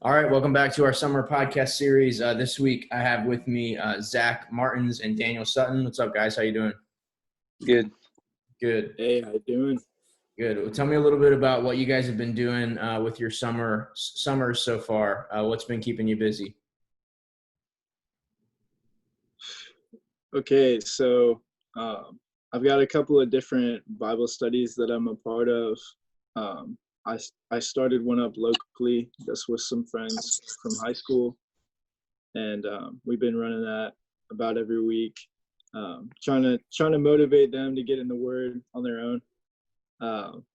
All right, welcome back to our summer podcast series. This week I have with me Zach Martins and Daniel Sutton. What's up, guys? How you doing? Good. Good. Hey, how you doing? Good. Well, tell me a little bit about what you guys have been doing with your summers so far. What's been keeping you busy? Okay, so I've got a couple of different Bible studies that I'm a part of. I started one up locally, just with some friends from high school, and we've been running that about every week, trying to motivate them to get in the Word on their own.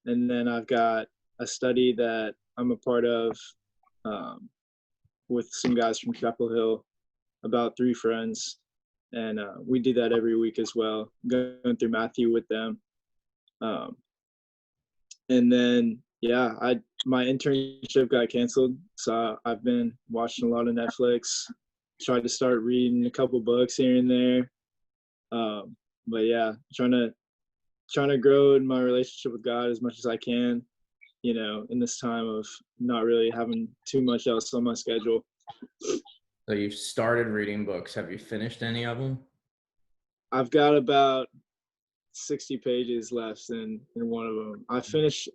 And then I've got a study that I'm a part of with some guys from Chapel Hill, about 3 friends. And we do that every week as well, going through Matthew with them. And then, my internship got canceled, so I've been watching a lot of Netflix, tried to start reading a couple books here and there. But yeah, trying to grow in my relationship with God as much as I can, in this time of not really having too much else on my schedule. So you've started reading books. Have you finished any of them? I've got about 60 pages left in one of them. I finished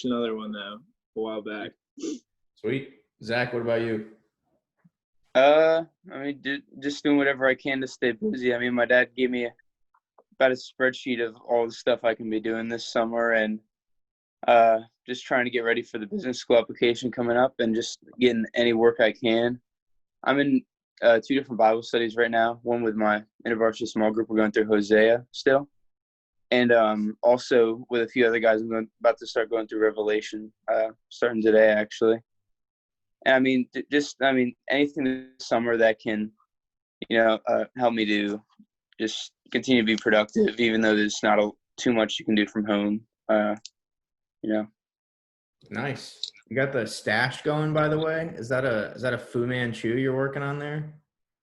another one though a while back. Sweet. Zach, what about you? Just doing whatever I can to stay busy. I mean, my dad gave me about a spreadsheet of all the stuff I can be doing this summer, and just trying to get ready for the business school application coming up, and just getting any work I can. I'm in 2 different Bible studies right now. One with my InterVarsity small group. We're going through Hosea still. And also with a few other guys, about to start going through Revelation, starting today, actually. And I mean, anything this summer that can, help me to just continue to be productive, even though there's not too much you can do from home, Nice. You got the stash going, by the way. Is that a Fu Manchu you're working on there?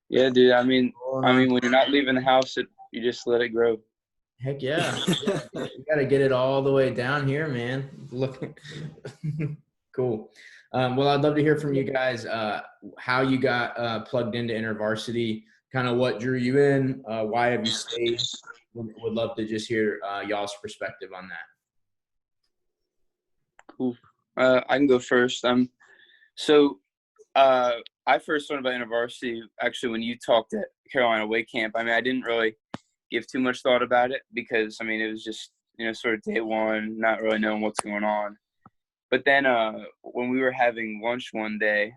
Yeah, dude. I mean, when you're not leaving the house, you just let it grow. Heck yeah. You got to get it all the way down here, man. Look, cool. Well, I'd love to hear from you guys how you got plugged into InterVarsity, kind of what drew you in, why have you stayed? Would love to just hear y'all's perspective on that. Cool. I can go first. So I first learned about InterVarsity actually when you talked at Carolina Way Camp. I mean, I didn't really give too much thought about it because, I mean, it was just, sort of day one, not really knowing what's going on. But then when we were having lunch one day,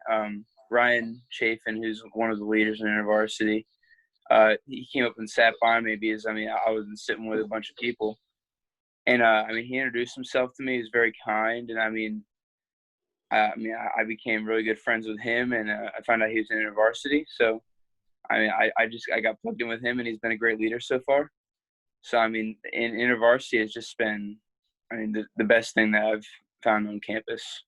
Ryan Chafin, who's one of the leaders in InterVarsity, he came up and sat by me because, I was sitting with a bunch of people. And, he introduced himself to me. He was very kind. And, I became really good friends with him, and I found out he was in InterVarsity. So, I got plugged in with him, and he's been a great leader so far. So, in InterVarsity has just been, the best thing that I've found on campus.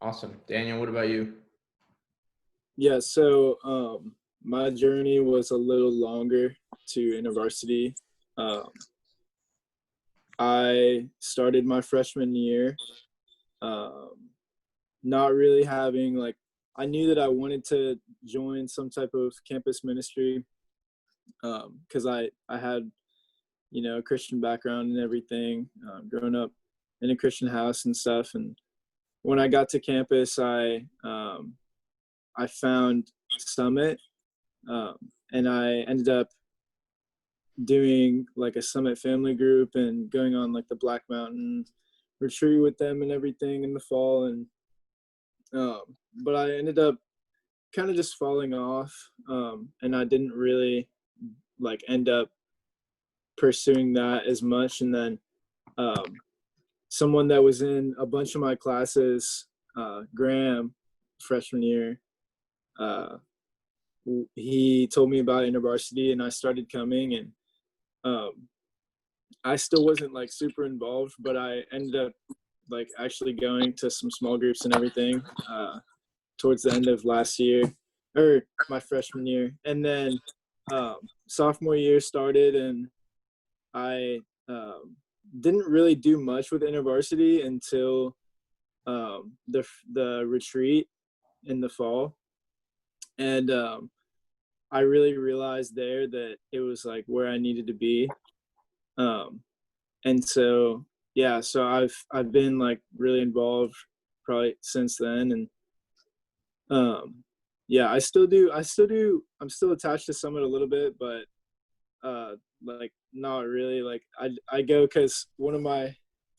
Awesome. Daniel, what about you? Yeah, so my journey was a little longer to InterVarsity. I started my freshman year, not really having, I knew that I wanted to join some type of campus ministry because I had, a Christian background and everything, growing up in a Christian house and stuff. And when I got to campus, I found Summit, and I ended up doing a Summit family group and going on the Black Mountain retreat with them and everything in the fall. And but I ended up kind of just falling off, and I didn't really end up pursuing that as much. And then someone that was in a bunch of my classes, Graham, freshman year, he told me about InterVarsity, and I started coming. And I still wasn't super involved, but I ended up actually going to some small groups and everything towards the end of last year, or my freshman year. And then sophomore year started, and I didn't really do much with InterVarsity until the retreat in the fall, and I really realized there that it was like where I needed to be. And so yeah, so I've been like really involved probably since then, and yeah, I still do. I'm still attached to Summit a little bit, but like not really. Like I go because one of my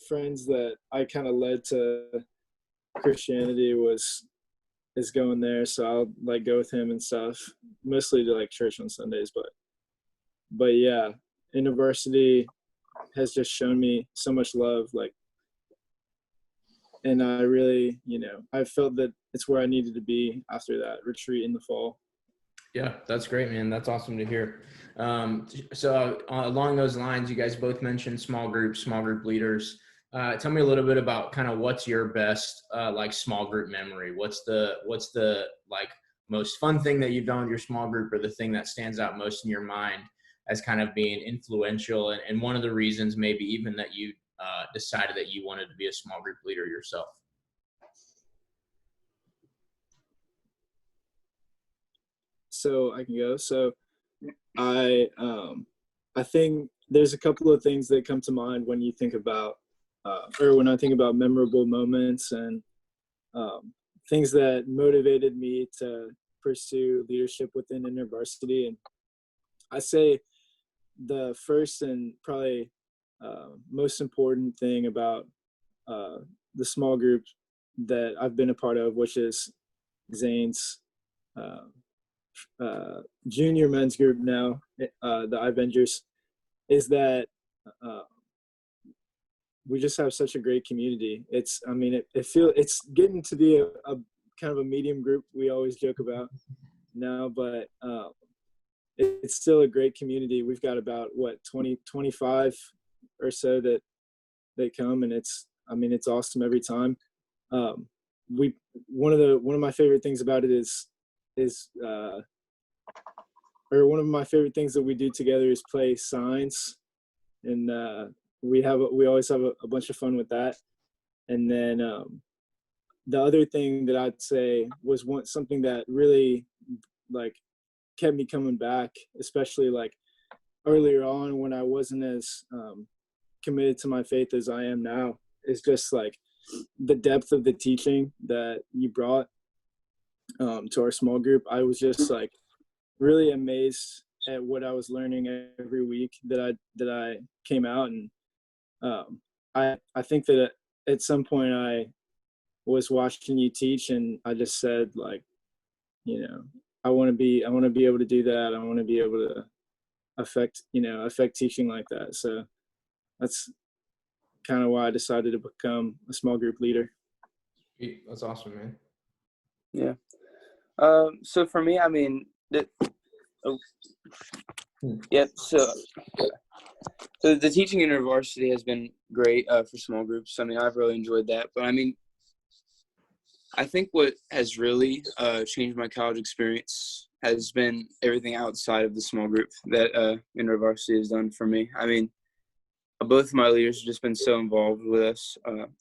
friends that I kind of led to Christianity is going there, so I'll like go with him and stuff, mostly to like church on Sundays. But yeah, InterVarsity has just shown me so much love, like, and I really, I felt that it's where I needed to be after that retreat in the fall. Yeah, that's great, man. That's awesome to hear. So along those lines, you guys both mentioned small group leaders. Tell me a little bit about kind of what's your best like small group memory. What's the like most fun thing that you've done with your small group, or the thing that stands out most in your mind as kind of being influential, and one of the reasons maybe even that you decided that you wanted to be a small group leader yourself? So I can go. So I think there's a couple of things that come to mind when you think about or when I think about memorable moments and things that motivated me to pursue leadership within InterVarsity. And I say the first and probably most important thing about the small group that I've been a part of, which is Zane's junior men's group now, the Avengers, is that we just have such a great community. It's getting to be a kind of a medium group we always joke about now, but it's still a great community. We've got about 25 or so that they come, and it's awesome every time. One of my favorite things about it is or one of my favorite things that we do together is play signs, and we always have a bunch of fun with that. And then the other thing that I'd say was something that really like kept me coming back, especially like earlier on when I wasn't as committed to my faith as I am now, is just like the depth of the teaching that you brought to our small group. I was just like really amazed at what I was learning every week that I came out. And I think that at some point I was watching you teach, and I just said, like, I want to be able to do that. I want to be able to affect teaching like that. So that's kind of why I decided to become a small group leader. That's awesome, man. Yeah. So for me, I mean, yeah. So the teaching in InterVarsity has been great for small groups. I mean, I've really enjoyed that. But I mean, I think what has really changed my college experience has been everything outside of the small group that InterVarsity has done for me. I mean, both of my leaders have just been so involved with us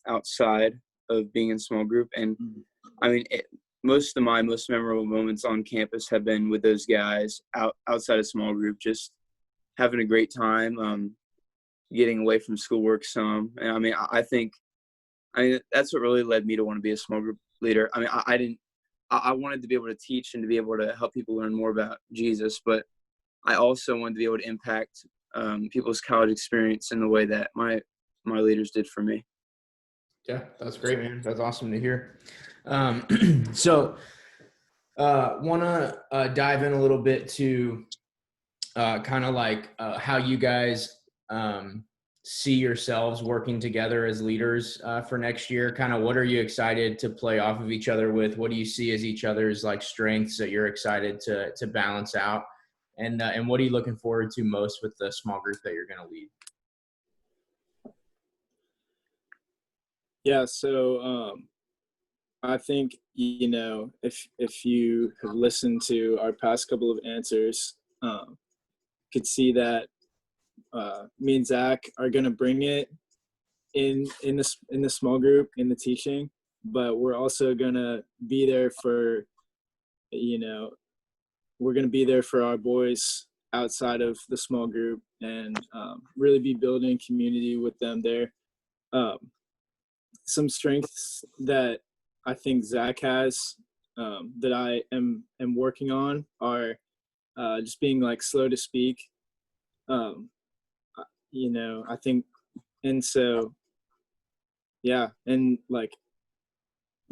outside of being in small group. And I mean, most of my most memorable moments on campus have been with those guys outside of small group, just having a great time, getting away from schoolwork some. And I mean, I think that's what really led me to want to be a small group leader. I mean, I wanted to be able to teach and to be able to help people learn more about Jesus, but I also wanted to be able to impact people's college experience in the way that my leaders did for me. Yeah, that's great, man. That's awesome to hear. So want to dive in a little bit to kind of like how you guys see yourselves working together as leaders for next year. Kind of what are you excited to play off of each other with? What do you see as each other's like strengths that you're excited to balance out? And what are you looking forward to most with the small group that you're going to lead? Yeah, so I think, if you have listened to our past couple of answers, could see that me and Zach are going to bring it in the small group, in the teaching. but we're also gonna be there for, we're gonna be there for our boys outside of the small group, and really be building community with them there. Um, some strengths that I think Zach has, that I am working on, are just being like slow to speak. Um, I think, and so yeah, and like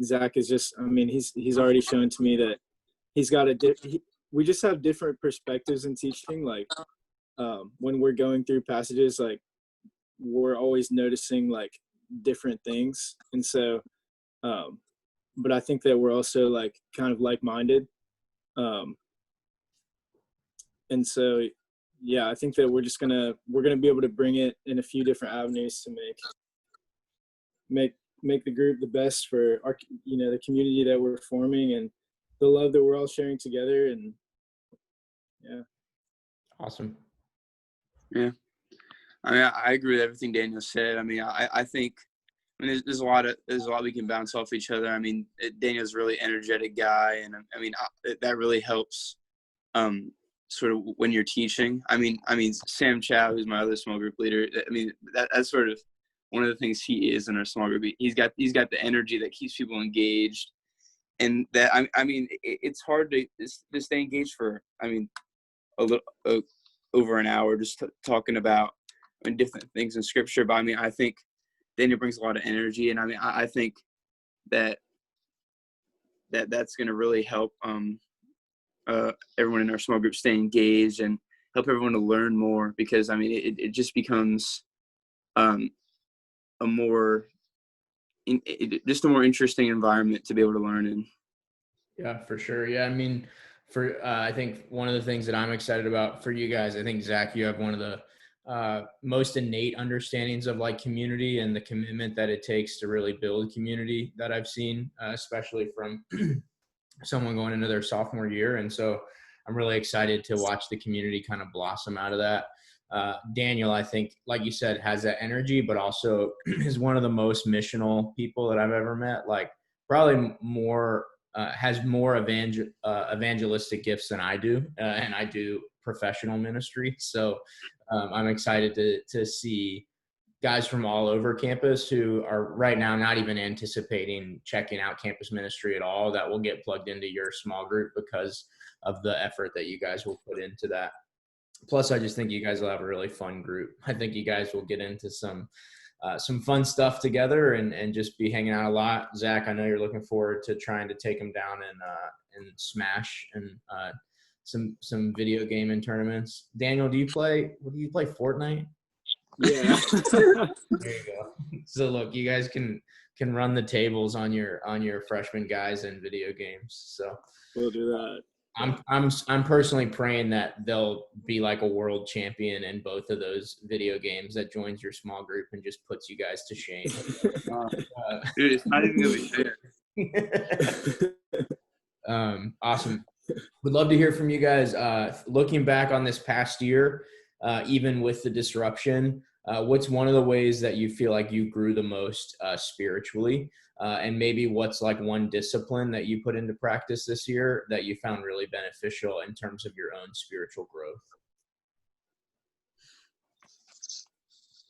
Zach is just, I mean, he's already shown to me that he's got we just have different perspectives in teaching. Like when we're going through passages, like we're always noticing like different things, and so but I think that we're also like kind of like-minded, and so yeah, I think that we're gonna be able to bring it in a few different avenues to make the group the best for our, the community that we're forming, and the love that we're all sharing together. And yeah. Awesome. Yeah. I mean, I agree with everything Daniel said. I mean, I think, I mean, there's a lot we can bounce off each other. I mean, Daniel's a really energetic guy, and I mean, that really helps, sort of when you're teaching. I mean, Sam Chow, who's my other small group leader. I mean, that's sort of one of the things he is in our small group. He's got the energy that keeps people engaged, and that I mean, it's hard to stay engaged for, I mean, a little over an hour just talking about, I mean, different things in scripture. But I mean, I think Daniel brings a lot of energy, and I mean, I think that's going to really help everyone in our small group stay engaged and help everyone to learn more, because I mean, it just becomes a more interesting environment to be able to learn in. Yeah, for sure. Yeah, I mean, I think one of the things that I'm excited about for you guys, I think Zach, you have one of the most innate understandings of like community and the commitment that it takes to really build community that I've seen, especially from someone going into their sophomore year. And so I'm really excited to watch the community kind of blossom out of that. Daniel, I think, like you said, has that energy, but also is one of the most missional people that I've ever met. Like probably more, has more evangelistic gifts than I do, and I do professional ministry. So I'm excited to see guys from all over campus who are right now not even anticipating checking out campus ministry at all that will get plugged into your small group because of the effort that you guys will put into that. Plus, I just think you guys will have a really fun group. I think you guys will get into some fun stuff together and just be hanging out a lot. Zach, I know you're looking forward to trying to take them down and Smash and some video gaming tournaments. Daniel, do you play Fortnite? Yeah. There you go. So look, you guys can run the tables on your freshman guys in video games. So We'll do that. I'm personally praying that they'll be like a world champion in both of those video games that joins your small group and just puts you guys to shame. Dude, it's not even gonna be fair. Awesome. Would love to hear from you guys. Looking back on this past year, even with the disruption, what's one of the ways that you feel like you grew the most spiritually? And maybe what's like one discipline that you put into practice this year that you found really beneficial in terms of your own spiritual growth?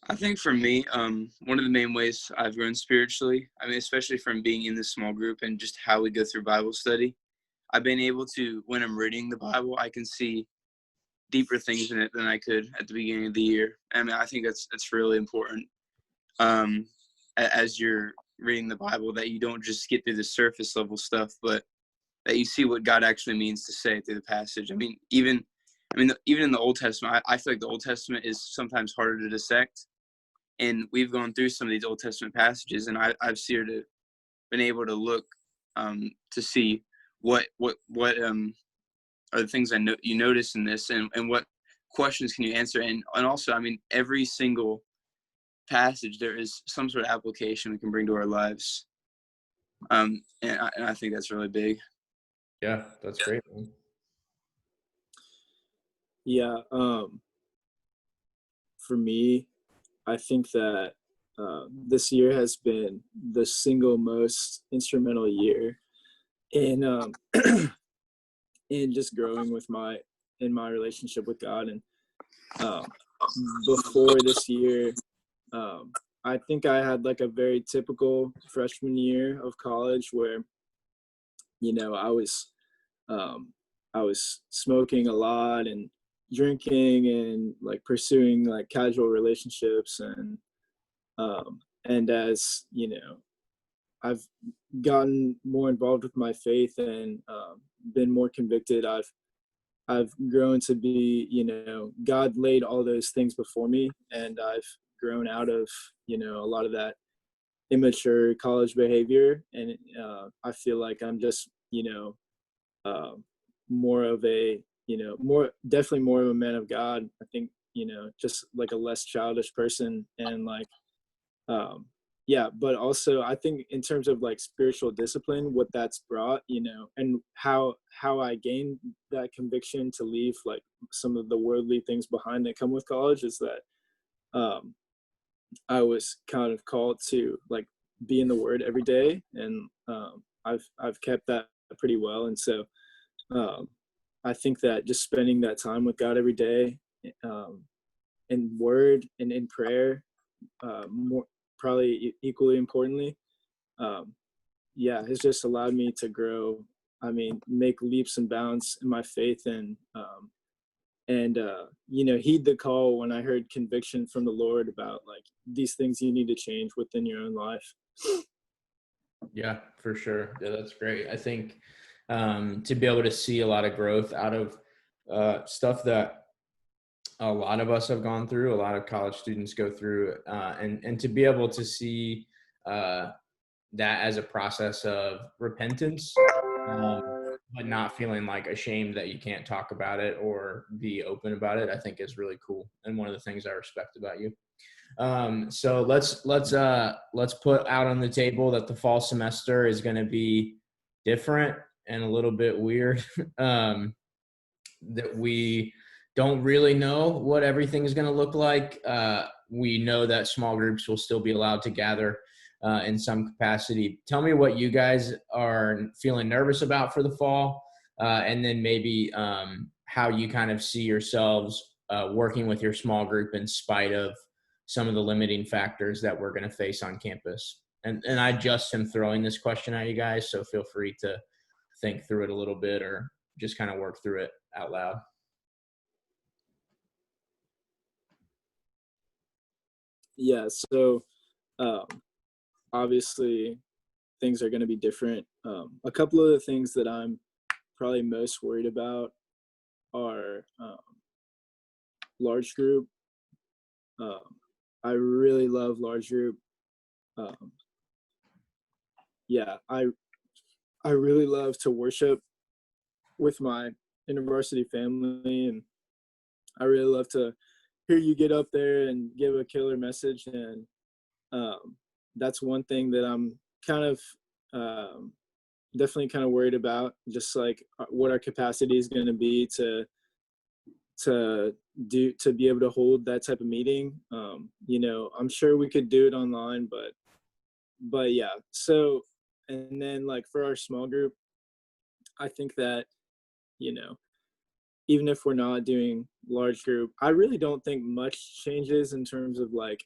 I think for me, one of the main ways I've grown spiritually, I mean, especially from being in this small group and just how we go through Bible study, I've been able to, when I'm reading the Bible, I can see deeper things in it than I could at the beginning of the year. I mean, I think that's really important, as you're reading the Bible, that you don't just get through the surface level stuff, but that you see what God actually means to say through the passage. I mean, even in the Old Testament, I feel like the Old Testament is sometimes harder to dissect. And we've gone through some of these Old Testament passages, and I've been able to look to see what are the things you notice in this, and what questions can you answer, and also, I mean, every single passage there is some sort of application we can bring to our lives, and I think that's really big. Yeah, that's great, man. Yeah. For me, I think that this year has been the single most instrumental year in in just growing with my relationship with God. And um, before this year, I think I had like a very typical freshman year of college where, you know, um, I was smoking a lot and drinking and like pursuing like casual relationships. And as you know, I've gotten more involved with my faith and been more convicted. I've grown to be, you know, God laid all those things before me, and I've grown out of, you know, a lot of that immature college behavior. And I feel like I'm just, you know, uh, more of a, you know, definitely more of a man of God. I think, you know, just like a less childish person. And like, um, yeah, but also I think in terms of like spiritual discipline, what that's brought, you know, and how I gained that conviction to leave like some of the worldly things behind that come with college is that um, I was kind of called to like be in the Word every day, and I've kept that pretty well. And so um, I think that just spending that time with God every day, um, in Word and in prayer, more probably equally importantly, um, yeah, has just allowed me to grow. I mean, make leaps and bounds in my faith, and you know, heed the call when I heard conviction from the Lord about like these things you need to change within your own life. Yeah, for sure. Yeah, that's great. I think to be able to see a lot of growth out of stuff that a lot of us have gone through, a lot of college students go through, and to be able to see that as a process of repentance, but not feeling like ashamed that you can't talk about it or be open about it, I think is really cool. And one of the things I respect about you. So let's put out on the table that the fall semester is going to be different and a little bit weird. That we don't really know what everything is going to look like. We know that small groups will still be allowed to gather in some capacity. Tell me what you guys are feeling nervous about for the fall, and then maybe how you kind of see yourselves working with your small group in spite of some of the limiting factors that we're going to face on campus. And I just am throwing this question at you guys, so feel free to think through it a little bit or just kind of work through it out loud. Yeah, so um, obviously things are going to be different. A couple of the things that I'm probably most worried about are large group. Um, I really love large group. Um, yeah, I really love to worship with my InterVarsity family, and I really love to hear you get up there and give a killer message. And that's one thing that I'm kind of definitely kind of worried about, just like what our capacity is going to be to be able to hold that type of meeting. You know, I'm sure we could do it online, but yeah. So, and then like for our small group, I think that, you know, even if we're not doing large group, I really don't think much changes in terms of like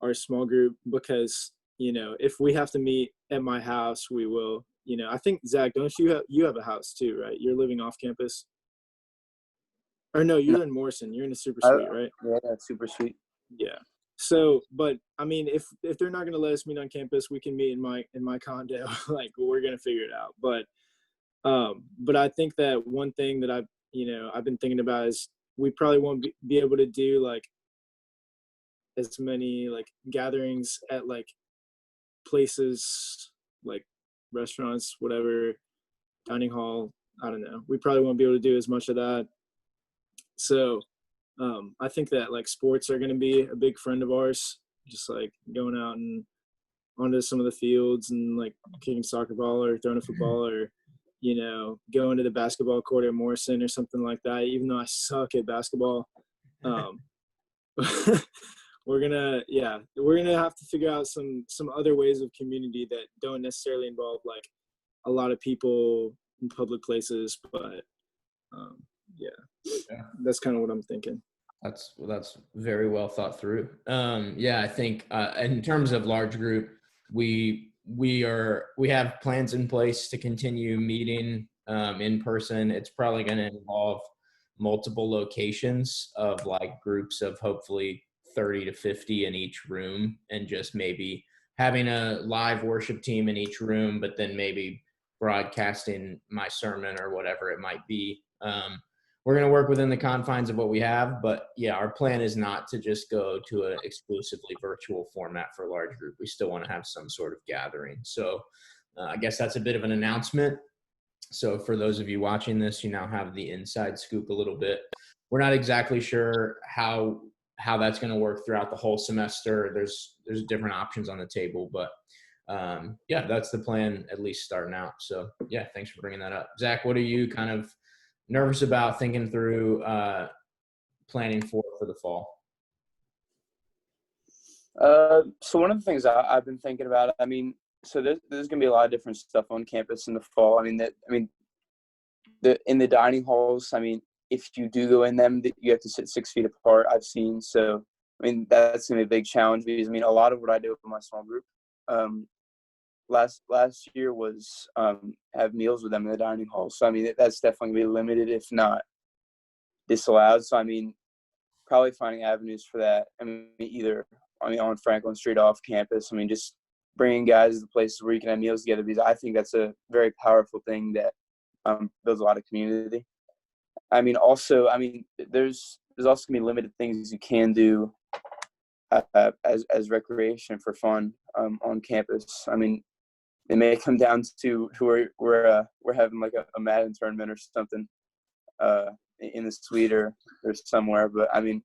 our small group, because, you know, if we have to meet at my house, we will. You know, I think, Zach, don't you have a house too, right? You're living off campus. Or no, No, you're in Morrison. You're in a super suite, right? yeah, that's super sweet. Yeah. So, but I mean, if they're not gonna let us meet on campus, we can meet in my condo. Like, we're gonna figure it out. But I think that one thing that I've been thinking about is we probably won't be able to do like as many like gatherings at like places like restaurants, whatever, dining hall. I don't know. We probably won't be able to do as much of that. So I think that like sports are going to be a big friend of ours, just like going out and onto some of the fields and like kicking soccer ball or throwing a football, or, you know, going to the basketball court at Morrison or something like that, even though I suck at basketball. Um, we're gonna have to figure out some other ways of community that don't necessarily involve like a lot of people in public places, but Yeah. that's kind of what I'm thinking. That's very well thought through. Yeah, I think in terms of large group, we have plans in place to continue meeting in person. It's probably going to involve multiple locations of like groups of hopefully 30 to 50 in each room, and just maybe having a live worship team in each room, but then maybe broadcasting my sermon or whatever it might be. We're going to work within the confines of what we have, but yeah, our plan is not to just go to an exclusively virtual format for a large group. We still want to have some sort of gathering. So I guess that's a bit of an announcement. So for those of you watching this, you now have the inside scoop a little bit. We're not exactly sure how that's going to work throughout the whole semester. There's different options on the table, but yeah, that's the plan, at least starting out. So yeah, thanks for bringing that up. Zach, what are you kind of nervous about, thinking through, planning for the fall? So one of the things I've been thinking about, I mean, so there's going to be a lot of different stuff on campus in the fall. I mean, in the dining halls, I mean, if you do go in them, you have to sit 6 feet apart, I've seen. So, I mean, that's going to be a big challenge because, I mean, a lot of what I do with my small group, last year was have meals with them in the dining hall. So I mean that's definitely gonna be limited, if not disallowed. So I mean, probably finding avenues for that. I mean, on Franklin Street, off campus. I mean, just bringing guys to places where you can have meals together, because I think that's a very powerful thing that builds a lot of community. I mean, also, I mean, there's also gonna be limited things you can do as recreation for fun on campus. I mean, it may come down to we're having like a Madden tournament or something in the suite or somewhere. But I mean,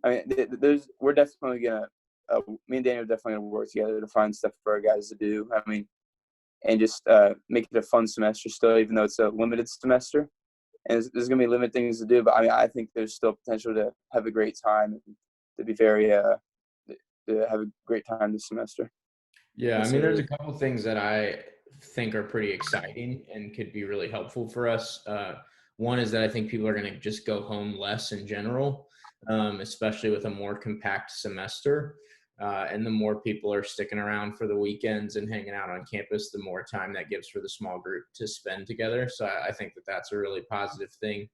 we're definitely gonna me and Daniel are definitely gonna work together to find stuff for our guys to do. I mean, and just make it a fun semester still, even though it's a limited semester. And there's gonna be limited things to do, but I mean, I think there's still potential to have a great time and to be very to have a great time this semester. Yeah, I mean, there's a couple of things that I think are pretty exciting and could be really helpful for us. One is that I think people are going to just go home less in general, especially with a more compact semester. And the more people are sticking around for the weekends and hanging out on campus, the more time that gives for the small group to spend together. So I think that that's a really positive thing.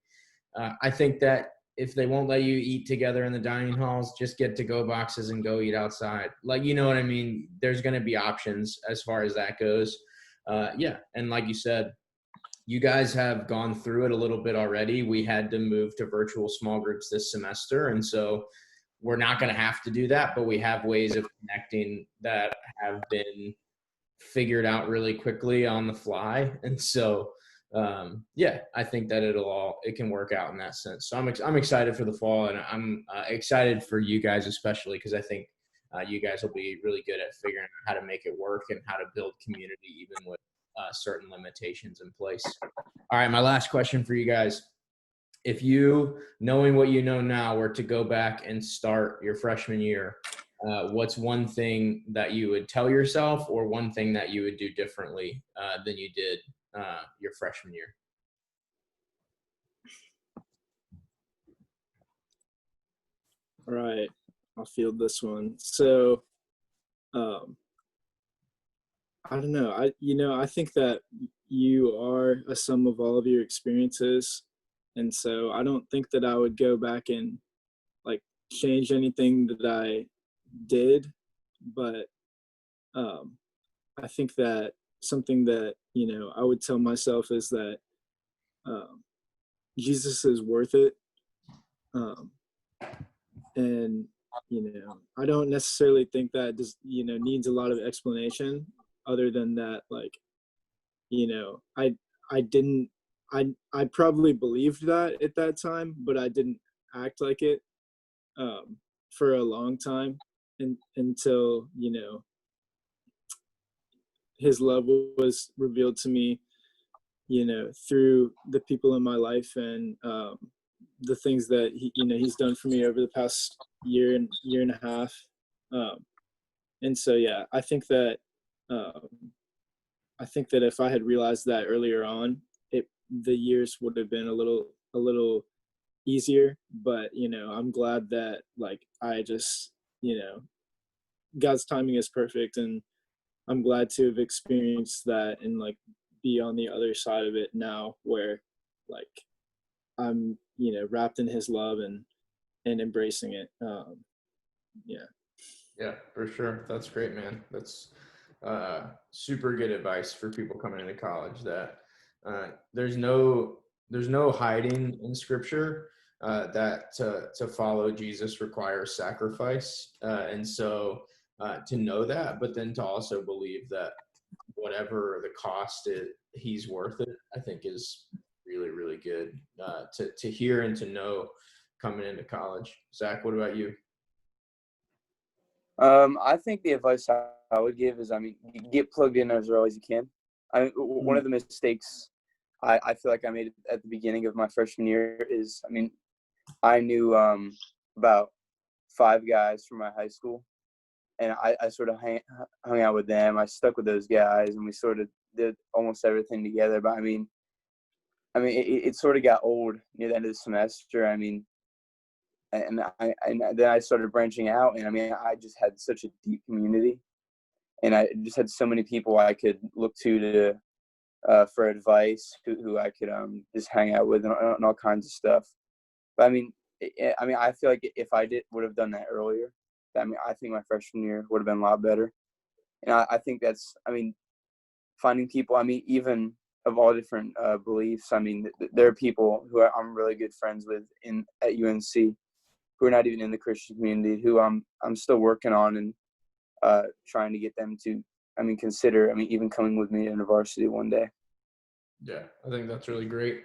I think that if they won't let you eat together in the dining halls, just get to-go boxes and go eat outside. Like, you know what I mean? There's going to be options as far as that goes. Yeah. And like you said, you guys have gone through it a little bit already. We had to move to virtual small groups this semester. And so we're not going to have to do that, but we have ways of connecting that have been figured out really quickly on the fly. And so, yeah, I think that it can work out in that sense. So I'm excited for the fall, and I'm excited for you guys, especially because I think you guys will be really good at figuring out how to make it work and how to build community, even with certain limitations in place. All right, my last question for you guys. If you, knowing what you know now, were to go back and start your freshman year, what's one thing that you would tell yourself, or one thing that you would do differently than you did your freshman year? All right, I'll field this one. So, I don't know. I think that you are a sum of all of your experiences, and so I don't think that I would go back and like change anything that I did, but I think that something that I would tell myself is that Jesus is worth it, and I don't necessarily think that just needs a lot of explanation, other than that, like I didn't I probably believed that at that time, but I didn't act like it for a long time, until his love was revealed to me through the people in my life, and the things that he's done for me over the past year and a half. And so, yeah, um, I think that if I had realized that earlier on, the years would have been a little easier. But I'm glad that like I just God's timing is perfect, and I'm glad to have experienced that and like be on the other side of it now, where like I'm wrapped in His love and embracing it. Yeah. Yeah, for sure. That's great, man. That's super good advice for people coming into college. That there's no hiding in Scripture. That to follow Jesus requires sacrifice, and so to know that, but then to also believe that whatever the cost he's worth it. I think is really really good to hear and to know coming into college. Zach, what about you? I think the advice I would give is, you get plugged in as early as you can. One of the mistakes I feel like I made at the beginning of my freshman year is, I knew about 5 guys from my high school, and I sort of hung out with them. I stuck with those guys, and we sort of did almost everything together. But it sort of got old near the end of the semester. And then I started branching out, and I just had such a deep community, and I just had so many people I could look to for advice, who I could just hang out with and all kinds of stuff. But I feel like if I would have done that earlier, I think my freshman year would have been a lot better. And I think that's finding people. Even of all different beliefs. There are people who I'm really good friends with at UNC, who are not even in the Christian community, who I'm still working on and trying to get them to, consider, even coming with me to InterVarsity one day. Yeah, I think that's really great.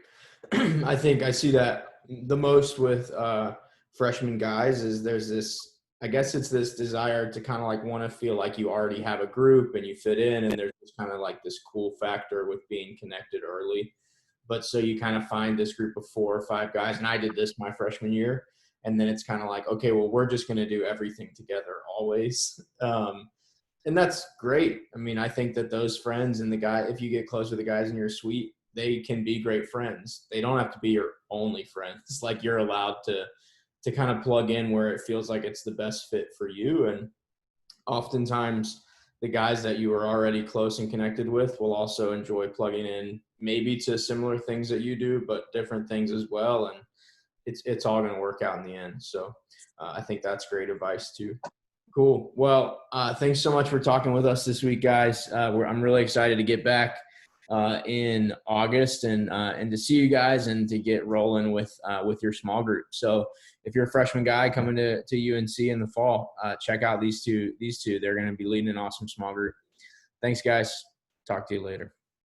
I think I see that the most with freshman guys is there's this, I guess it's this desire to kind of like want to feel like you already have a group and you fit in, and there's kind of like this cool factor with being connected early. But so you kind of find this group of 4 or 5 guys, and I did this my freshman year, and then it's kind of like, okay, well, we're just going to do everything together always. And that's great. I think that those friends and if you get close with the guys in your suite, they can be great friends. They don't have to be your only friends. Like, you're allowed to kind of plug in where it feels like it's the best fit for you. And oftentimes the guys that you are already close and connected with will also enjoy plugging in maybe to similar things that you do, but different things as well. And it's all going to work out in the end. So I think that's great advice too. Cool. Well, thanks so much for talking with us this week, guys. I'm really excited to get back in August and to see you guys and to get rolling with your small group. So if you're a freshman guy coming to UNC in the fall, check out these two. They're going to be leading an awesome small group. Thanks, guys. Talk to you later.